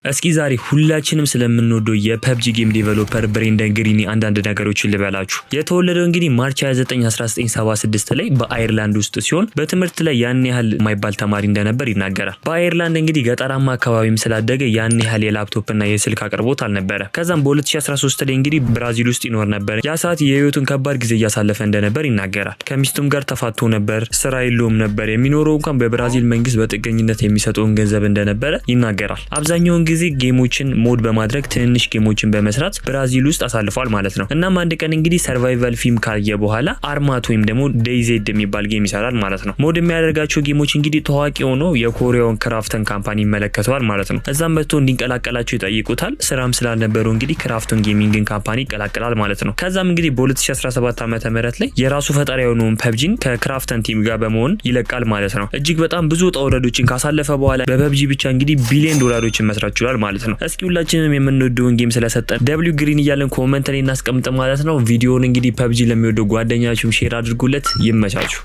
እስኪ ዛሬ ሁላችንም ስለምንወደው የፐብጂ ጌም ዴቨሎፐር ብሬንደን ግሪኒ አንዳንድ ነገሮችን ልበላችሁ። የተወለደው እንግዲህ ማርች 29 1976 ላይ በአየርላንድ ውስጥ ሲሆን በትምህርት ላይ ያን ያህል የማይባል ተማሪ እንደነበር ይናገራል። በአየርላንድ እንግዲህ ገጠራማ አካባቢም ስላደገ ያን ያህል የላፕቶፕና የስልክ አቅርቦት አልነበረ። ከዛም በ2013 ላይ እንግዲህ ብራዚል ውስጥ ይኖር ነበር። ያ ሰዓት የህይወቱን ከባድ ጊዜ እያሳለፈ እንደነበር ይናገራል። ከሚስቱም ጋር ተፋቶ ነበር፣ ስራ የለውም ነበር። የሚኖረው እንኳን በብራዚል መንግስት በጥገኝነት የሚሰጠውን ገንዘብ እንደነበረ ይናገራል። አብዛኛውን ጊዜ ጌሞችን ሞድ በማድረግ ትንሽ ጌሞችን በመስራት ብራዚል ውስጥ አሳልፏል ማለት ነው። እናም አንድ ቀን እንግዲህ ሰርቫይቫል ፊልም ካየ በኋላ አርማት ወይም ደግሞ ዴይዜድ የሚባል ጌም ይሰራል ማለት ነው። ሞድ የሚያደርጋቸው ጌሞች እንግዲህ ታዋቂ ሆኖ የኮሪያውን ክራፍተን ካምፓኒ ይመለከተዋል ማለት ነው። እዛም መጥቶ እንዲንቀላቀላቸው ይጠይቁታል። ስራም ስላልነበረው እንግዲህ ክራፍተን ጌሚንግን ካምፓኒ ይቀላቀላል ማለት ነው። ከዛም እንግዲህ በ2017 ዓመተ ምህረት ላይ የራሱ ፈጠራ የሆነውን ፐብጂን ከክራፍተን ቲም ጋር በመሆን ይለቃል ማለት ነው። እጅግ በጣም ብዙ ጣውረዶችን ካሳለፈ በኋላ በፐብጂ ብቻ እንግዲህ ቢሊዮን ዶላሮችን መስራት ይችላል ማለት ነው። እስኪ ሁላችንም የምንወደውን ጌም ስለሰጠን ደብሊው ግሪን እያለን ኮሜንት ላይ እናስቀምጥ ማለት ነው። ቪዲዮውን እንግዲህ ፐብጂ ለሚወደው ጓደኛችሁም ሼር አድርጉለት። ይመቻችሁ።